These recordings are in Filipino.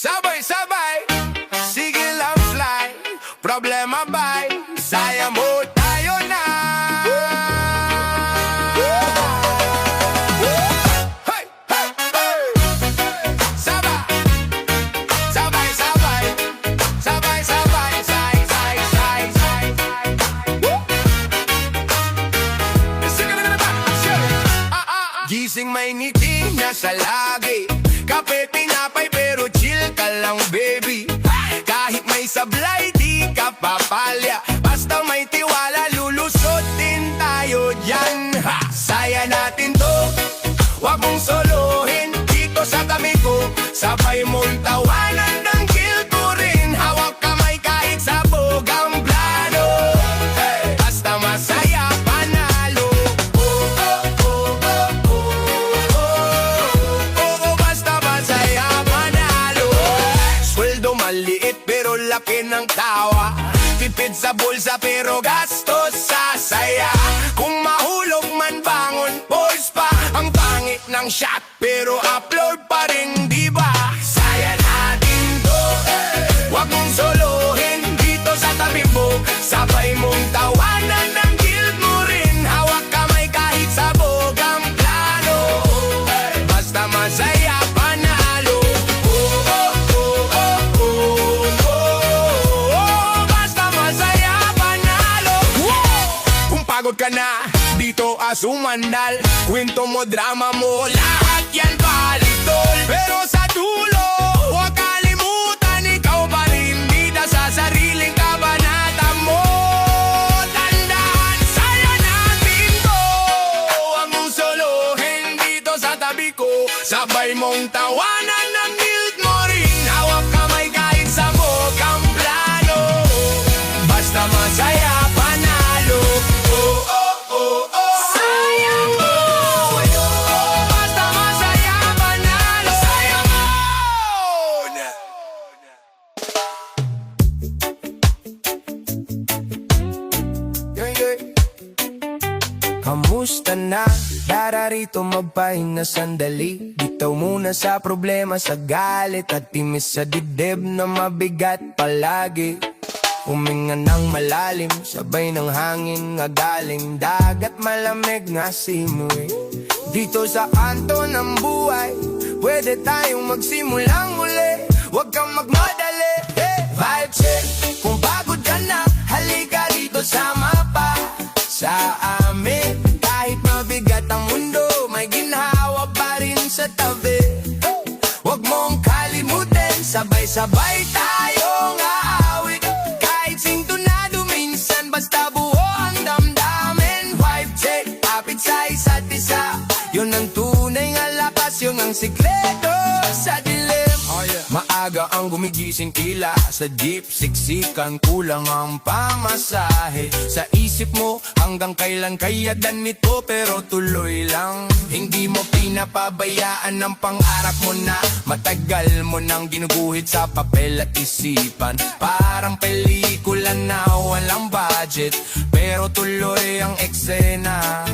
Sabay-sabay, sige lang fly. Problema ba'y saya mo tayo na. Hey, hey, hey. Sabay, sabay-sabay, sabay-sabay, say. Sige na ba? Gising may ngiti na sa lagi. Kape, tinapay, pero chill ka lang, baby. Kahit may sablay, di ka papalya. Basta may tiwala, lulusot din tayo dyan. Saya natin to, wag mong solohin. Dito sa tabi ko, sabay mong tawanan ng guilt ko rin. Hawak kamay kahit sabog ang plano. Basta masaya, panalo. Maliit pero laki ng tawa. Tipid sa bulsa pero gastos sa saya. Kung mahulog man bangon, boys pa. Ang pangit ng shot pero upload pa rin, diba? Saya natin to, wag mong solohin. Dito sa tabi mo, sabay mong tawanan ng guilt mo rin. Hawak kamay kahit sabog ang plano. Basta masaya, panalo. Pagod ka na, dito asumandal. Kwento mo, drama mo, lahat yan balitol. Pero sa dulo, huwag kalimutan, ikaw pa rin bida sa sariling kabanata mo. Tandaan, saya natin to. Huwag mong solohin dito sa tabi ko. Sabay mong tawanan ng guilt mo rin. Hawak kamay kahit sabog ang plano. Basta masaya, panalo. Kamusta na? Dararito magpahinga sandali. Bitaw muna sa problema, sa galit at timis sa dibdib na mabigat palagi. Huminga ng malalim, sabay ng hangin nga galing dagat, malamig nga simoy. Dito sa kanto ng buhay, pwede tayong magsimulang muli. Huwag kang magmadali, vibe check. Kung pagod ka na, halika dito sa mapa. Sa amin, kahit mabigat ang mundo, may ginhawa pa rin sa tabi. Huwag mong kalimutin, sabay-sabay tayong aawit. Kahit sintonado minsan, basta buo ang damdamin. Vibe check, kapit sa isa't isa. Yun ang tunay nga lakas, yun ang sikreto sa dilim. Maaga ang gumigising, tila sa jeep siksikan, kulang ang pamasahe. Sa isip mo, hanggang kailan kaya ganito, pero tuloy lang. Hindi mo pinapabayaan ang pangarap mo na matagal mo nang ginuguhit sa papel at isipan. Parang pelikula na walang budget, pero tuloy ang eksena.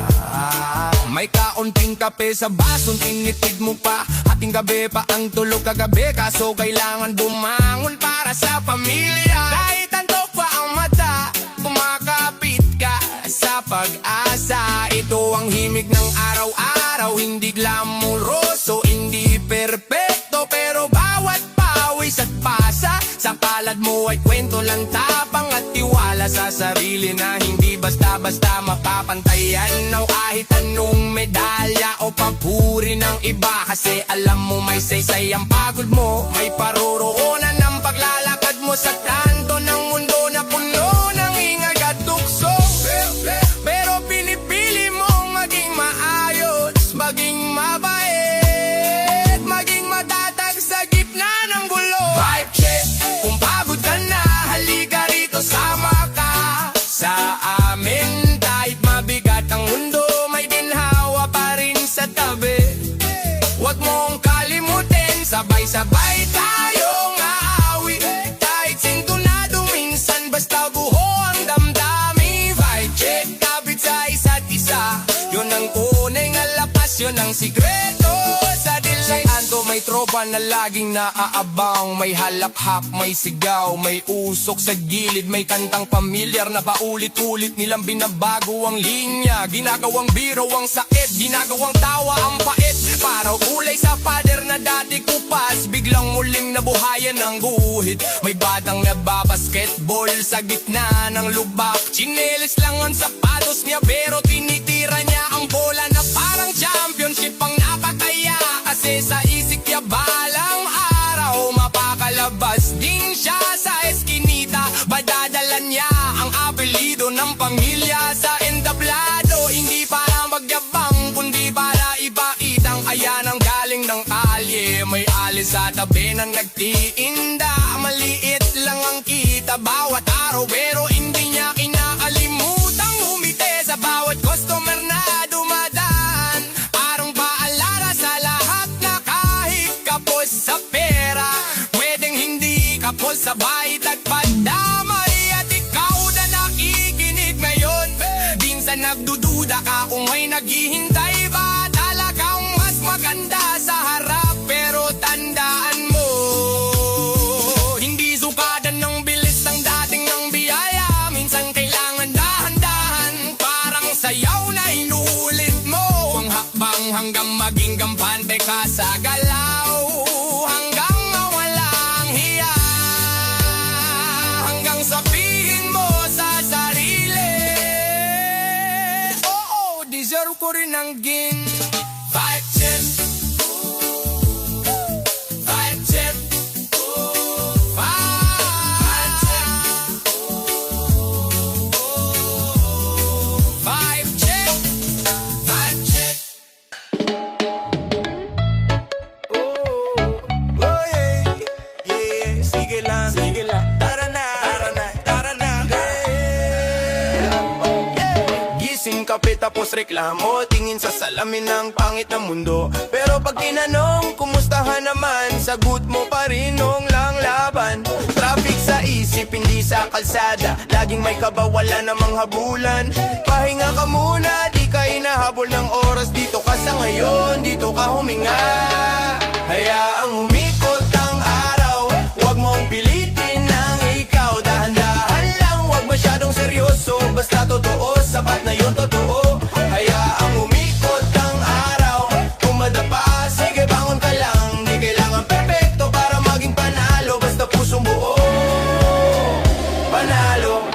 May kaunting kape sa baso, tinitid mo pa. Hating gabi pa ang tulog kagabi, kaso kailangan bumangon para sa pamilya. Kahit antok pa ang mata, kumakapit ka sa pag-asa. Ito ang himig ng araw-araw, hindi glamoroso, hindi perpekto, pero bawat pawis at pasa sa palad mo ay kwento lang, tapang at tiwala sa sarili na hindi basta-basta mapapantayan ng kahit anong medalya o papuri ng iba. Kasi alam mo may saysay ang pagod mo, may paroroonan ng paglalakad mo sa kanto ng mundo na puno ng ingay at tukso. Pero pinipili mong maging maayos, maging mabait, maging matatag sa gitna ng gulo. Vibe check, kung pagod ka na, halika rito, sama ka sa amin. Kahit mabigat ang mundo, may ginhawa pa rin sa tabi. Huwag mong kalimutin, sabay-sabay tayong aawi. Kahit sintonado minsan, basta buho ang damdamin. Vibe check, kapit sa isa't isa. Yun ang tunay nga lakas, yun ang sikreto sa dilim. Sa kanto may may tropa na laging naaabang. May halakhak, may sigaw, may usok sa gilid. May kantang pamilyar na paulit-ulit nilang binabago ang linya. Ginagawang biro ang sakit, ginagawang tawa ang pait. Paraw kulay sa pader na dati kupas, biglang muling nabuhayan ang guhit. May batang nagbabasketball sa gitna ng lubak. Chinelis lang ang sapatos niya pero tinitira niya ang bola na parang championship ang napakaya. Kasi sa isip niya balang araw mapakalabas din siya sa eskinita. Badadalan niya ang apelido ng pamilya sa entablado. Hindi para magyabang kundi para ipakitang kaya nang galing ng kalye. May alis sa tabi ng nagtiinda, maliit lang ang kita bawat araw pero hindi niya kinakalimutang umite sa bawat customer na dumadaan. Parang paalala sa lahat na kahit kapos sa pera, pwedeng hindi kapos sa bait at pagdamay. At ikaw na nakikinig ngayon, minsan nagdududa ka kung may naghihintay ba talagang mas maganda sa harap. Pero tandaan mo, hindi sukadan ng bilis ang dating ng biyaya. Minsan kailangan dahan-dahan, parang sayaw na inuulit mo ang hakbang hanggang maging gampante ka sa galaw. Hanggang mawala ang hiya, hanggang sabihin mo sa sarili, oo, deserve ko rin ang gin. Five chip, five chip, five chip, five chip, five chip. Oh yeah, yeah, sige lang, tara na, tara na, yeah. Gising kape tapos reklamo, tingin sa salamin ng pangit na mundo. Pero pag tinanong, kumustahan naman, sagot mo pa rin nung lang laban. Traffic sa isip, hindi sa kalsada, laging may kabawalan namang habulan. Pahinga ka muna, di ka hinahabol ng oras, dito ka sa ngayon, dito ka huminga. Hayaang umikot ang araw, huwag mong pilitin ang ikaw. Dahan-dahan lang, huwag masyadong seryoso, basta totoo, sapat na yun totoo. Hayaang umikot ang araw, kung madapa, sige bangon ka lang. Di kailangan perfecto para maging panalo, basta pusong buo, panalo.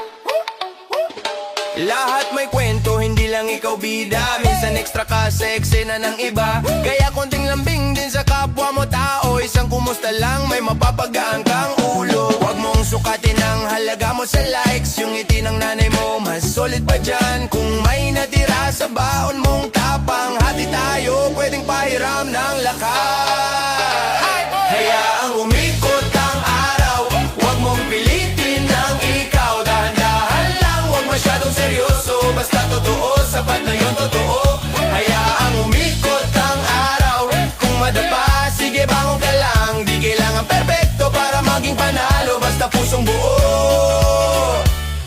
Lahat may kwento, hindi lang ikaw bida. Minsan extra ka sa eksena ng iba, kaya konting lambing din sa kapwa mo tao. Isang kumusta lang, may mapapagaan kang ulo. Huwag mong sukatin ang halaga mo sa likes. Yung ngiti ng nanay mo, mas solid pa dyan. Kung may natira sa baon mong tapang, hati tayo, pwedeng pahiram ng lakas. Hayaang umikot ang araw, huwag mong pilitin ang ikaw. Dahan-dahan lang, huwag masyadong seryoso, basta totoo, sapat na yun totoo. Hayaang umikot ang araw, kung madapa, sige bangon ka lang. Di kailangan perfecto para maging panalo, basta pusong buo,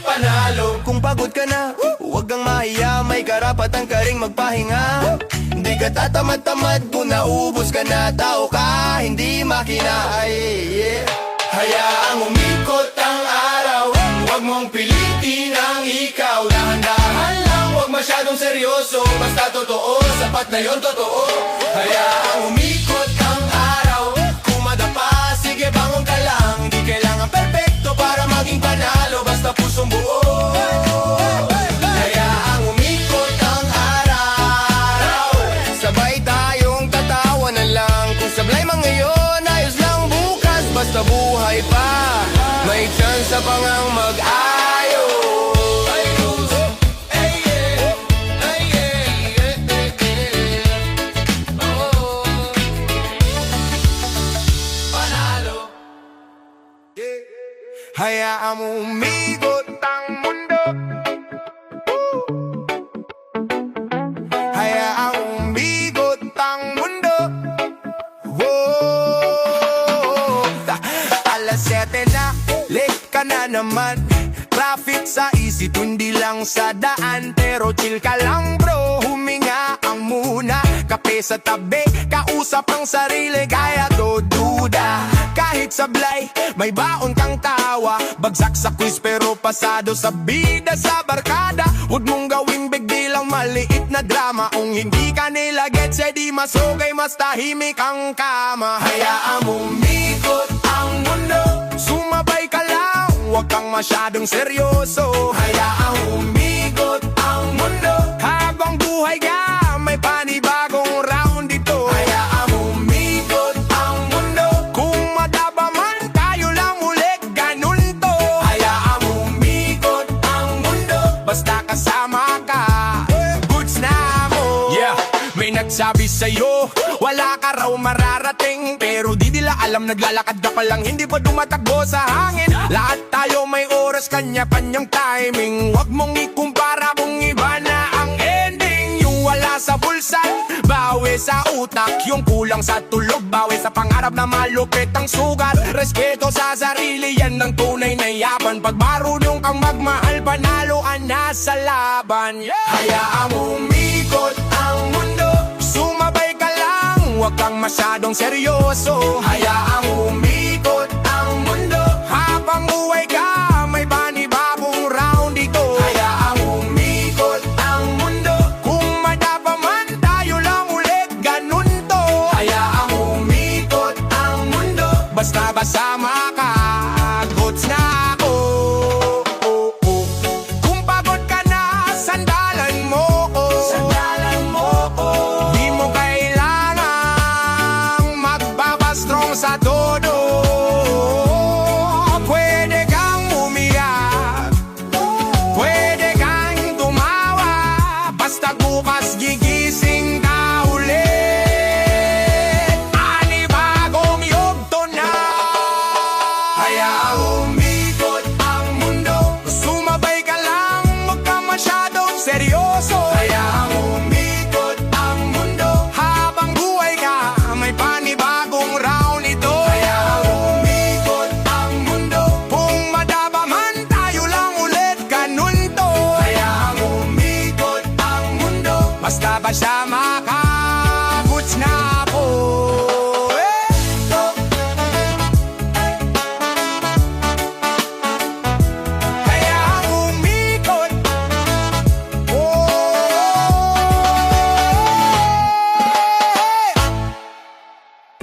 panalo. Kung pagod ka na, huwag kang mahiya, may karapatan ka ring magpahinga. Di ka tatamad-tamad kung naubos ka na, tao ka, hindi makina. Ay, yeah. Hayaang umikot ang araw, huwag mong pilitin ang ikaw. Dahan-dahan lang, huwag masyadong seryoso, basta totoo, sapat na yun totoo. Hayaang umikot ang araw, kung madapa, sige bangon ka lang. Di kailangan perfecto para maging panalo, basta pusong buo. Hayaang umikot ang araw, sabay tayong tatawa na lang. Kung sablay man ngayon, ayos lang bukas, basta buhay pa, may chance pa ngang mag-ayos. Panalo. Hayaang umikot ang mundo, hayaang umikot ang mundo. Whoa. Alas 7 na, late ka na naman. Traffic sa isip, hindi lang sa daan. Pero chill ka lang bro, huminga ang muna, kape sa tabi, kausap ang sarili, kaya to duda. Kahit sablay, may baon kang tawa, bagsak sa quiz pero pasado sa bida sa barkada. Huwag mong gawing big deal ang maliit na drama. Kung hindi ka nila gets, eh di mas okay, mas tahimik ang kama. Hayaan mong mikot ang mundo, sumabay ka lang, huwag kang masyadong seryoso. Hayaan mong mikot ang mundo, habang buhay ka, may panibagong round dito. Hayaan mong mikot ang mundo, kung madaba man, tayo lang ulit, ganun to. Hayaan mong mikot ang mundo, basta kasama ka, goods na mo. Yeah, may nagsabi sa'yo, wala ka raw mararating, pero di nila alam, naglalakad ka pa lang, hindi pa dumatakbo sa hangin. Lahat tayo may oras, kanya-kanyang timing. Huwag mong ikumpara kung iba na ang ending. Yung wala sa bulsa, bawi sa utak. Yung kulang sa tulog, bawi sa pangarap na malupit ang sugat. Respeto sa sarili, yan ang tunay na yaman. Pag marunong kang magmahal, panaluan na sa laban. Hayaan mo umikot ang mundo, sumabay ka lang, huwag kang masyadong seryoso. Hayaan mo umikot ang mundo, habang buhay ka, may panibagong round dito. Hayaan mo umikot ang mundo, kung madapa man, tayo lang ulit, ganun to. Hayaan mo umikot ang mundo, basta basama ka, goods na ako. Kung pagod ka na, sandalan mo ko. Sandalan mo ko. Di mo kailangang magbabastrong sa todo. Pwede kang umiyak, pwede kang tumawa, basta bukas gigising ka ulit. Panibagong yugto na. Hayaan umikot ang mundo, sumabay ka lang, huwag kang masyadong seryoso. Hayaan umikot ang mundo, habang buhay ka, may panibagong round ito. Hayaan umikot ang mundo, kung madaba man, tayo lang ulit, ganun to. Hayaan umikot ang mundo, basta basama ka, goods na po. Hayaan umikot.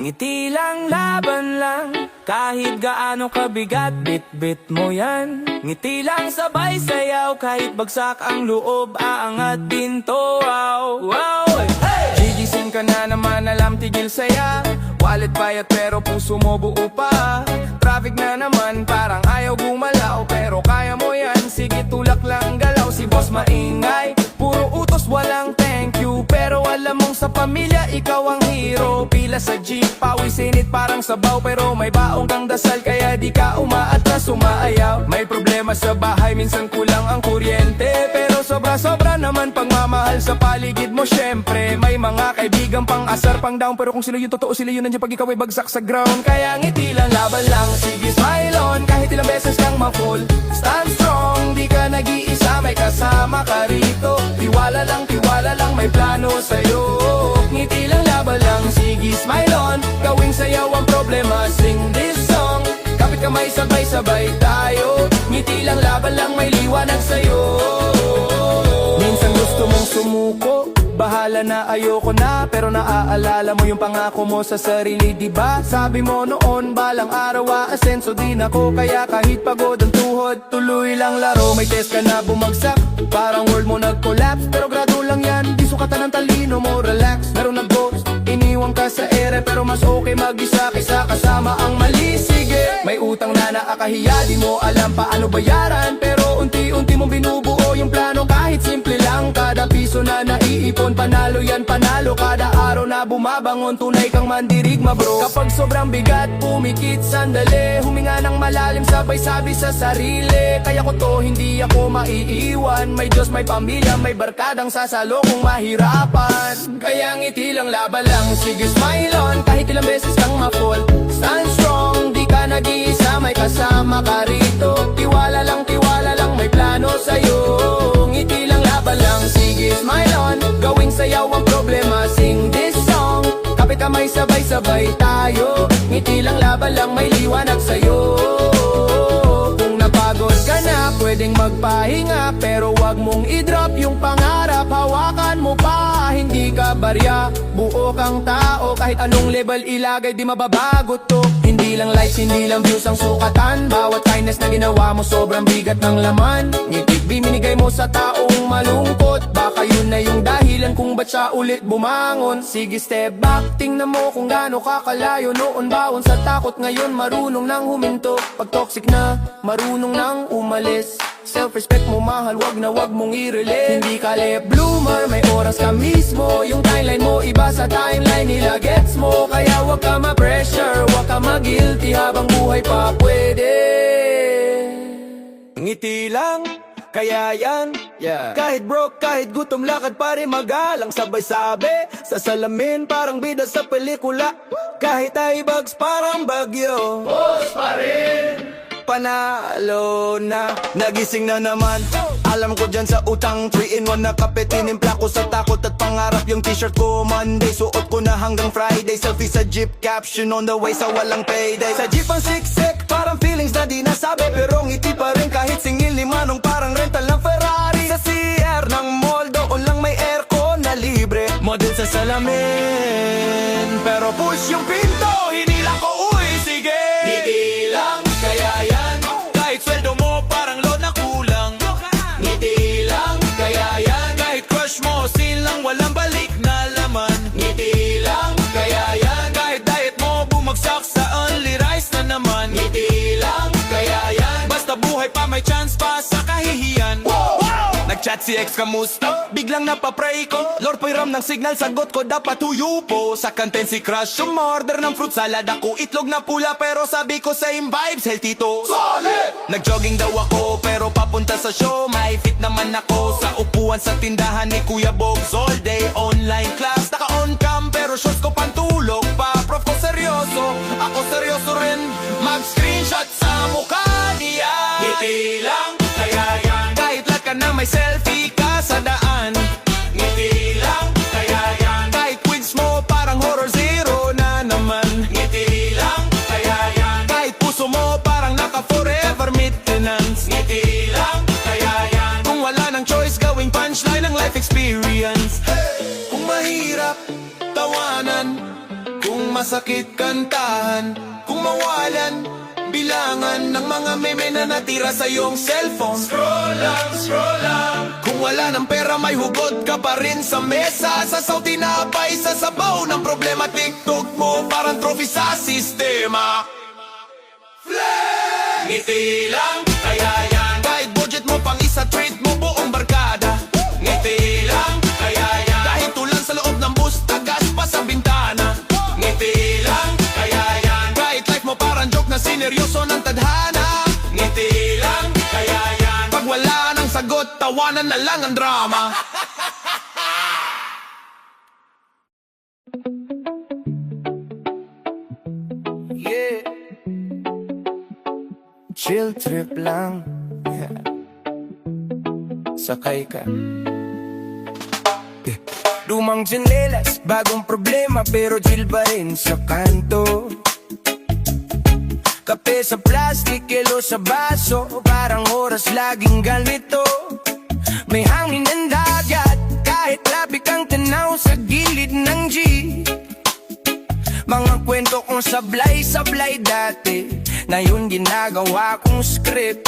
Ngiti lang, laban lang, kahit gaano kabigat, bit-bit mo yan. Ngiti lang, sabay sayaw, kahit bagsak ang loob, aangat din to. Wow, wow, hey! Gigising ka na naman, alam tigil saya. Wallet payat pero puso mo buo pa. Traffic na naman, parang ayaw gumalaw, pero kaya mo yan, sige tulak lang galaw. Si boss maingay, puro utos walang thank you, pero alam mong sa pamilya ikaw ang hero. Pila sa jeep, pawisin it parang sabaw, pero may baong kang dasal, kaya di ka umaatras, umaayaw. May problema sa bahay, minsan kulang ang kuryente, pero sobra-sobra naman pagmamahal sa paligid mo. Syempre, may mga kaibigan pang asar, pang down, pero kung sila yung totoo, sila yun nandiyan pag ikaw ay bagsak sa ground. Kaya ngiti lang, laban lang, sige smile on, kahit ilang beses kang ma-fall. Stand strong, di ka nag-iisa, may kasama ka rito. Tiwala lang, may plano sa'yo. Ngiti lang, laban lang, sige smile on, gawing sayaw ang problema, sing this song. Kapit kamay, sabay-sabay tayo. Ngiti lang, laban lang, may liwanag sa'yo. Minsan gusto mong sumuko, bahala na, ayoko na, pero naaalala mo yung pangako mo sa sarili, diba? Sabi mo noon, balang araw aasenso din ako, kaya kahit pagod ang tuhod, tuloy lang laro. May test ka na bumagsak, parang world mo nag-collapse, pero grado lang yan, di sukatan ng talino mo, relax. Meron nag-ghost, iniwan ka sa ere, pero mas okay mag-isa kaysa kasama ang mali. Sige, may utang na nakakahiya, di mo alam paano bayaran, pero unti-unti mong binubuo yung plano, kahit simple lang. Kada piso na naiipon, panalo yan, panalo. Kada araw na bumabangon, tunay kang mandirigma bro. Kapag sobrang bigat, pumikit sandali, huminga ng malalim, sabay sabi sa sarili, kaya ko to, hindi ako maiiwan. May Diyos, may pamilya, may barkadang sasalo kung mahirapan. Kaya ngiti lang, laban lang, sige smile on, kahit ilang beses kang ma-fall. Stand strong, di ka nag-iisa, may kasama ka rito. Tiwala lang, may plano sa'yo. Ngiti lang, laban lang, sige smile on, gawing sayaw ang problema. Sing this song, kapit kamay sabay-sabay tayo. Ngiti lang, laban lang, may liwanag sa'yo. Kung napagod ka na, pwedeng magpahinga, pero wag mong i-drop yung pangarap. Hawakan mo pa, hindi ka barya. Buo kang tao, kahit anong level ilagay, di mababago to. Hindi lang likes, hindi lang views ang sukatan. Bawat kindness na ginawa mo, sobrang bigat ng laman. Ngitik biminigay mo sa taong malungkot. Baka yun na yung dahilan kung ba't siya ulit bumangon. Sige, step back, tingnan mo kung gaano kakalayo. Noon bawon sa takot, ngayon marunong nang huminto. Pag toxic na, marunong nang umalis. Self-respect mo mahal, wag mong i-relate. Hindi ka late bloomer, may oras ka mismo. Yung timeline mo iba sa timeline nila, gets mo. Kaya wag ka ma-pressure, wag ka ma-guilty, habang buhay pa pwede. Ngiti lang, kaya yan. Kahit broke, kahit gutom, lakad pa rin magalang. Sabay-sabi, sa salamin parang bida sa pelikula. Kahit ay bags parang bagyo, boss pa rin. Panalo na, nagising na naman. Alam ko dyan sa utang, 3-in-1 na kape. Tinimpla ko sa takot at pangarap. Yung t-shirt ko Monday, suot ko na hanggang Friday. Selfie sa jeep, caption on the way sa walang payday. Sa jeep ang siksik, parang feelings na di nasabi. Pero ngiti pa rin kahit singil ni Manong, parang rental ng Ferrari. Sa CR ng mall, doon lang may aircon na libre. Model sa salamin, pero push yung pinto, hinila ko, uy, sige. Ngiti lang, kaya yan. Kahit sweldo mo parang load na kulang. Ngiti lang, kaya yan. Kahit crush mo, silang walang balik na laman. Ngiti lang, kaya yan. Kahit diet mo bumagsak sa only rice na naman. Ngiti lang, kaya yan. Basta buhay pa, may chance pa sa kahihiyan. Nag-chat si ex, kamusta? Biglang napapray ko, Lord Poyram ng signal, sagot ko dapat tuyo po. Sa kanten si crush, umorder ng fruit salad. Ako itlog na pula, pero sabi ko same vibes, healthy to. Solid! Nag-jogging daw ako, pero papunta sa show. May fit naman ako sa upuan sa tindahan ni Kuya Bogs. All day online class, naka-on cam, pero shorts ko pantulog pa. Prof ko seryoso, ako seryoso rin. Mag-screenshot sa mukha niya. Ngiti lang, kaya yan. Kahit lat ka na may selfie ka sa daan. Ngiti lang, kaya yan. Kahit quiz mo parang horror zero na naman. Ngiti lang, kaya yan. Kahit puso mo parang naka forever maintenance. Ngiti lang, kaya yan. Kung wala ng choice, gawing punchline ng life experience. Kung mahirap, tawanan. Kung masakit, kantahan. Kung mawalan, bilangan ng mga meme na natira sa iyong cellphone. Scroll lang, scroll lang. Kung wala ng pera, may hugot ka pa rin sa mesa. Sa sauti na apay, sa sabaw ng problema. TikTok mo parang trophy sa sistema. Flex! Ngiti lang, kaya yan. Kahit budget mo pang isa, treat mo buong barkada. Ngiti lang, kaya yan. Kahit tulan sa loob ng bus, tagas pa sa bintana. Ngiti lang, kaya yan. Kahit life mo parang joke na sineryoso ng tadhana. Ngiti lang, kaya yan. Pag wala ng sagot, tawanan na lang ang drama. Yeah. Chill trip lang, yeah. Sakay ka. Lumang tsinelas, bagong problema, pero chill pa rin sa kanto. Kape sa plastic, kilo sa baso, parang oras laging ganito. May hangin ng dagat, kahit labi kang tanaw sa gilid ng jeep. Mga kwento kong sablay-sablay dati, ngayon ginagawa kong script.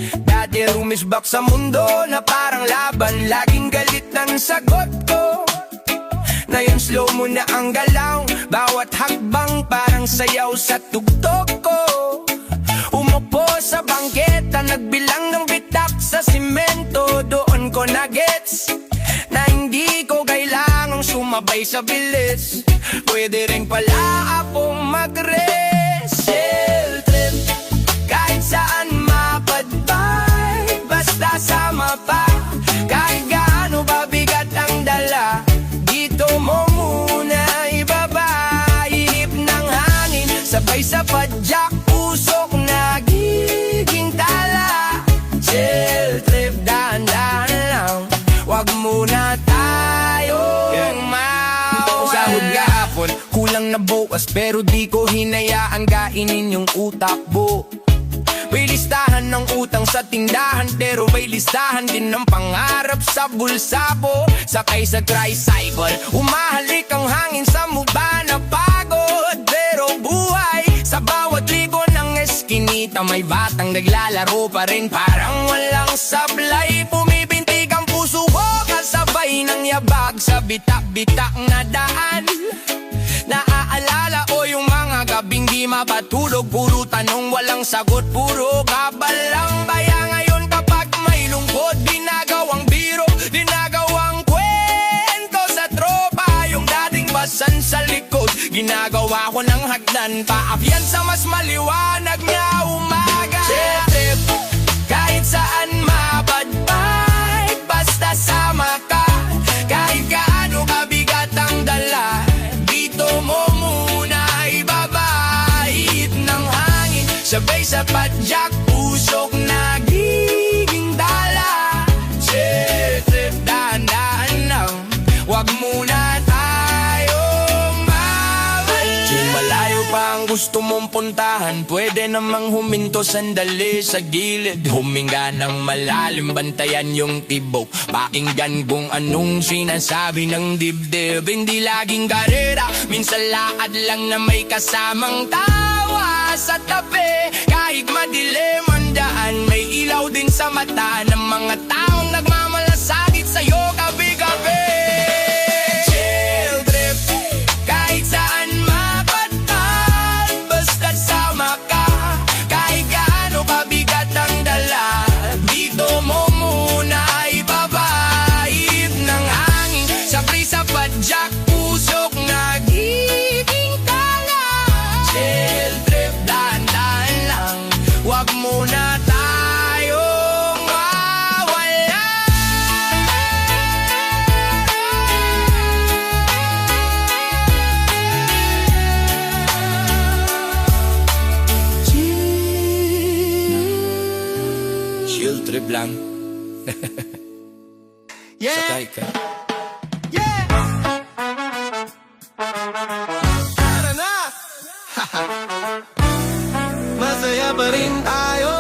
Dati rumisbak sa mundo na parang laban, laging galit ng sagot ko. Ngayon slow mo na ang galaw, bawat hakbang parang sayaw sa tugtog ko. Umupo sa bangketa, nagbilang ng bitak sa simento. Doon ko na-gets na hindi ko kailangang sumabay sa bilis. Pwede rin pala akong mag-rest. Chill trip, kahit saan mapadpay, basta sama pa. Kahit gaano ba bigat ang dala, dito mo muna ibaba. Inip ng hangin, sabay sa padyak, pusok nagiging tala. Chill trip, dahan-dahan lang, wag muna tayo lumagpas pero di ko hinayaan kainin yung utak mo. May listahan ng utang sa tindahan, pero may listahan din ng pangarap sa bulsa po. Sakay sa tricycle, umahalik ang hangin sa mukha na pagod. Pero buhay, sa bawat liko ng eskinita may batang naglalaro pa rin, parang walang sablay. Pumipintig ang puso ko kasabay ng yabag sa bitak-bitak na daan. Naaalala o yung mga gabing di mapatulog, puro tanong walang sagot, puro kabalang baya. Ngayon kapag may lungkot, ginagawang biro, ginagawang kwento sa tropa. Yung dating basan sa likod, ginagawa ko ng hagdan, paakyan sa mas maliwanag niya umaga. Trip, kahit saan mabadbay, basta sama ka. Kahit gaano kabigat ang dala, dito mo muna ibabait ng hangin. Sabay sa padyak, pusok nagiging dala. Trip, dahan-dahan lang, wag muna tayo mawala. Kung malayo pa ang gusto mong puntahan, pwede namang huminto sandali sa gilid. Huminga ng malalim, bantayan yung tibok, pakinggan kung anong sinasabi ng dibdib. Hindi laging karera, minsan lakad lang na may kasamang tawa sa tabi. Kahit madilim ang daan, may ilaw din sa mata ng mga taong nagmamalasakit sa'yo gabi-gabi. Chill trip, kahit saan mapadpad, basta sama ka. Kahit gaano kabigat ang dala, dito mo muna ibabait ng hangin. Sabay sa padyak, pusok nagiging tala. Chill trip, dahan-dahan lang, wag muna tayong mawala. Chill trip lang. Sakay ka. Tara na! Masaya pa rin tayo.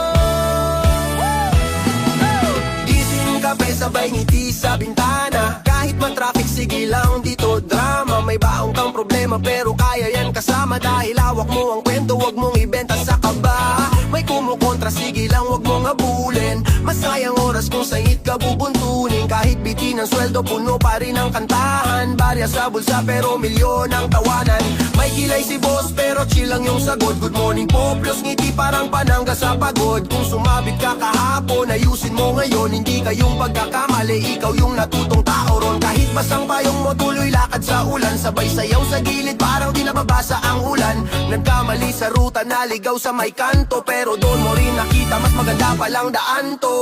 Gising kape sabay ngiti sa bintana. Kahit man traffic, sige lang dito drama. May baong kang problema pero kaya yan kasama. Dahil hawak mo ang kwento, wag mong ibenta sa kaba. May kumukontra, sige lang wag mong abulin. Masayang oras kung sa'it ka bubuntunin. Kahit bitin ang sweldo, puno pa rin ang kantahan. Barya sa bulsa pero milyon ang tawanan. May kilay si boss pero chill lang yung sagot. Good morning po, plus ngiti parang panangga sa pagod. Kung sumabit ka kahapon, ayusin mo ngayon. Hindi kayong pagkakamali, ikaw yung natutong tao ron. Kahit basang payong mo, tuloy lakad sa ulan. Sabay sayaw sa gilid, parang di nababasa ang ulan. Nagkamali sa ruta, naligaw sa may kanto, pero doon mo rin nakita, mas maganda palang daan to.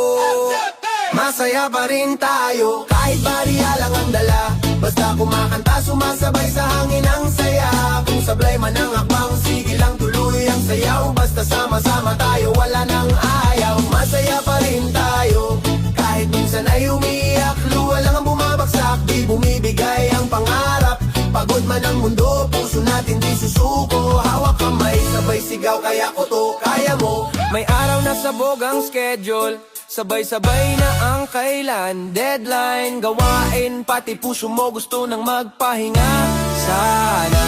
Masaya pa rin tayo, kahit bariya lang ang dala. Basta kumakanta, sumasabay sa hangin ang saya. Kung sablay man ang akbang, sige lang tuloy ang sayaw. Basta sama-sama tayo, wala nang ayaw. Masaya pa rin tayo, kahit minsan ay umiiyak. Luha lang ang bumabagsak, di bumibigay ang pangarap. Pagod man ang mundo, puso natin di susuko. Hawak kamay, sabay sigaw, kaya ko to, kaya mo. May araw na sabog ang schedule, sabay-sabay na ang kailan. Deadline, gawain, pati puso mo gusto nang magpahinga. Sana,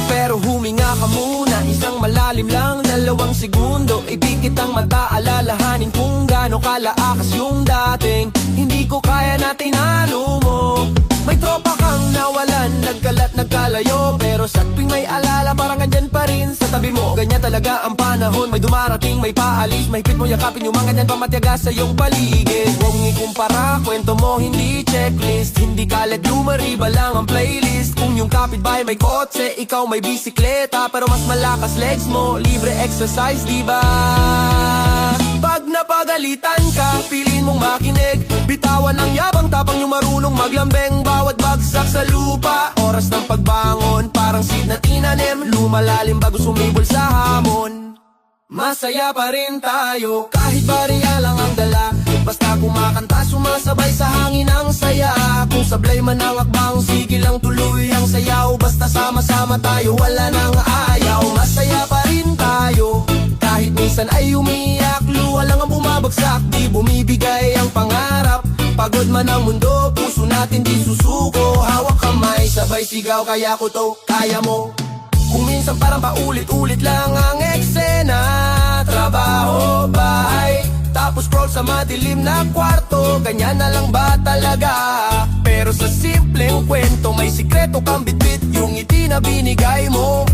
pero huminga ka muna, isang malalim lang, 2 segundo. Ipikit ang mata, alalahanin kung gaano kalaakas yung dating. Hindi ko kaya na tinalo mo. May tropa kang nawalan, nagkalat nagkalayo, pero sa tuwing may alala parang andyan pa rin sa tabi mo. Ganyan talaga ang panahon, may dumarating, may paalis. Mahigpit mo yakapin yung mga ganyan pamatyaga sa iyong paligid. Huwag ikumpara, kwento mo hindi checklist. Hindi kalat lumariba lang ang playlist. Kung yung kapitbahay may kotse, ikaw may bisikleta, pero mas malakas legs mo, libre exercise, diba? Pag napagalitan ka, piliin mong makinig. Bitawan ang yabang, tapang yung marunong maglambeng. Bawat bagsak sa lupa, oras ng pagbangon, parang seed na tinanim, lumalalim bago sumibol sa hamon. Masaya pa rin tayo, kahit bariya lang ang dala. Basta kumakanta, sumasabay sa hangin ang saya. Kung sablay man ang akbang, sige lang tuloy ang sayaw. Basta sama-sama tayo, wala nang ayaw. Masaya pa rin tayo, kahit minsan ay umiyak. Luha lang ang bumabagsak, di bumibigay ang pangarap. Pagod man ang mundo, puso natin di susuko. Hawak kamay, sabay sigaw, kaya ko to, kaya mo. Kung minsan parang paulit-ulit lang ang eksena. Trabaho, bahay, tapos scroll sa madilim na kwarto. Ganyan na lang ba talaga? Pero sa simpleng kwento, may sikreto kang bitbit, yung ngiti na binigay mo.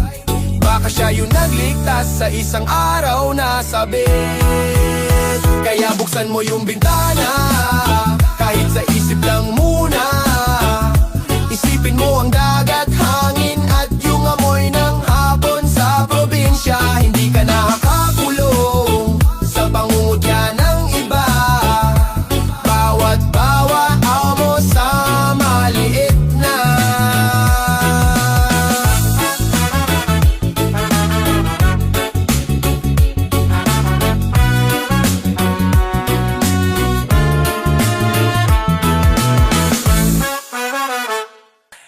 Baka siya yung nagligtas sa isang araw na sabit. Kaya buksan mo yung bintana, kahit sa isip lang muna. Isipin mo ang dagat, hangin at yung amoy ng hapon sa probinsya. Hindi ka nakakakulong sa pangungutya ng iba. Bawat bawa mo sa maliit na.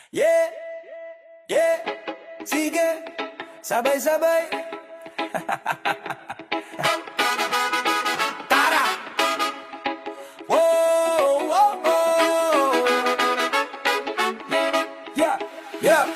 Yeah, yeah, sige, sabay-sabay. Tara! Whoa, whoa, whoa. Yeah, yeah.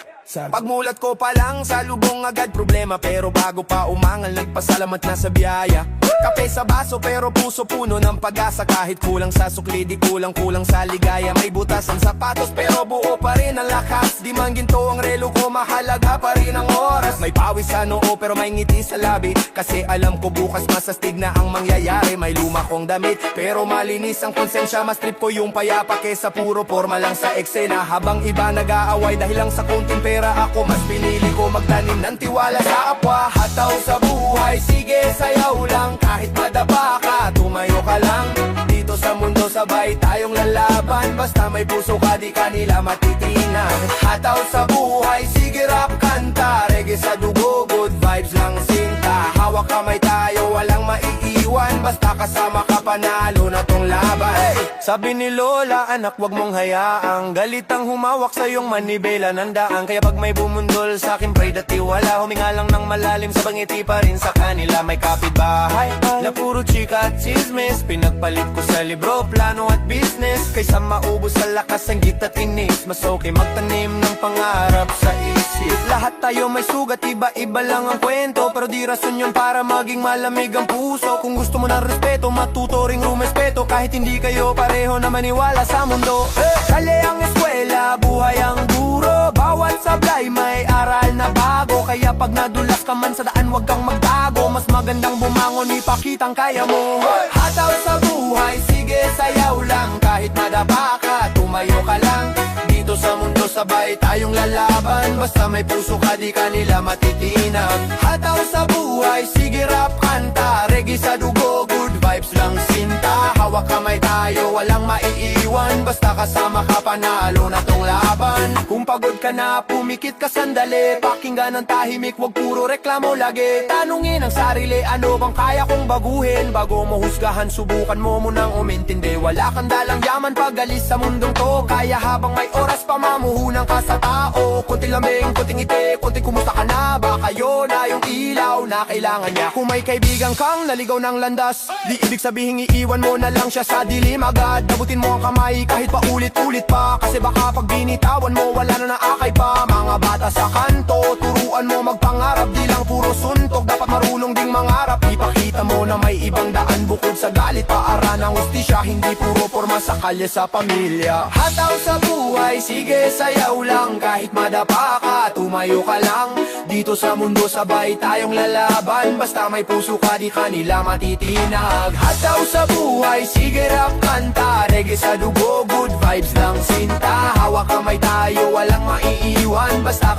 Pagmulat ko pa lang, salubong agad problema. Pero bago pa umangal, nagpasalamat na sa biyaya. Kape sa baso pero puso puno ng pag-asa. Kahit kulang sa sukli, di kulang sa ligaya. May butas ang sapatos pero buo pa rin ang lakas. Di man ginto ang relo ko, mahalaga pa rin ang oras. May pawis sa noo pero may ngiti sa labi. Kasi alam ko bukas masastig na ang mangyayari. May luma kong damit pero malinis ang konsensya. Mas trip ko yung payapa kesa puro forma lang sa eksena. Habang iba nag-aaway dahil lang sa konting pera, ako mas pinili ko magtanim ng tiwala sa kapwa. Hataw sa buhay, sige sayaw lang. Kahit madapa ka, tumayo ka lang. Dito sa mundo sabay tayong lalaban. Basta may puso ka, di kanila matitinan. Hataw sa buhay, sige rap kanta. Reggae sa dugo, good vibes lang sinta. Hawak kamay tayo, walang maiiwan. Basta kasama ka, panalo na tong laban. Hey! Sabi ni Lola, anak wag mong hayaang galitang humawak sa iyong manibela ng daan. Kaya pag may bumundol sa akin, pray dati wala. Huminga lang ng malalim sa bangiti pa rin sa kanila. May kapitbahay na puro chika at chismis. Pinagpalit ko sa libro, plano at business. Kaysa maubos sa lakas ang git at inis, mas okay magtanim ng pangarap sa isip. Lahat tayo may sugat, iba-iba lang ang kwento. Pero di rason yun para maging malamig ang puso. Kung gusto mo ng respeto, matuto ring rumespeto. Kahit hindi kayo pareho na maniwala sa mundo. Kali ang eskwela, buhay ang guro. Bawat sablay may aral na bago. Kaya pag nadulas ka man sa daan, wag kang magtago. Mas magandang bumangon, ipakitang kaya mo. Hataw sa buhay, sige sayaw lang. Kahit madapa ka, tumayo ka lang. Dito sa mundo sabay tayong lalaban. Basta may puso ka, di kanila matitinag. Hataw sa buhay, sige rap kanta. Reggae sa dugo, good vibes lang sinta. Hawak kamay tayo, walang maiiwan. Basta kasama ka, panalo na tong laban. Kung pagod ka na, pumikit ka sandali. Pakinggan ng tahimik, wag puro reklamo lagi. Tanungin ang sarili, ano bang kaya kong baguhin? Bago mo husgahan, subukan mo munang umintindi. Wala kang dalang yaman pag alis sa mundong to. Kaya habang may oras pa, mamuhunan ka sa tao. Kunting lamig, kunting ngiti, kunting kumusta ka na. Baka yun na yung ilaw na kailangan niya. Kung may kaibigan kang naligaw ng landas, di ibig sabihin iiwan mo na lang siya sa dilim agad. Dabutin mo ang kamay kahit pa ulit-ulit pa. Kasi baka pag binitawan mo, wala na naakay pa. Mga bata sa kanto, turuan mo magpangarap. Di lang puro suntok, dapat marunong ding mangarap. Ipakita mo na may ibang daan bukod sa galit. Paara ng ustisya, hindi puro forma sa kalye sa pamilya. Hataw sa buhay, sige sayaw lang. Kahit madapa ka, tumayo ka lang. Dito sa mundo sabay tayong lalaban. Basta may puso ka, di kanila matitinag. Hataw sa buhay, sige rap kanta. Reggae sa dugo, good vibes lang sinta. Hawak kamay tayo, walang maiiwan. Basta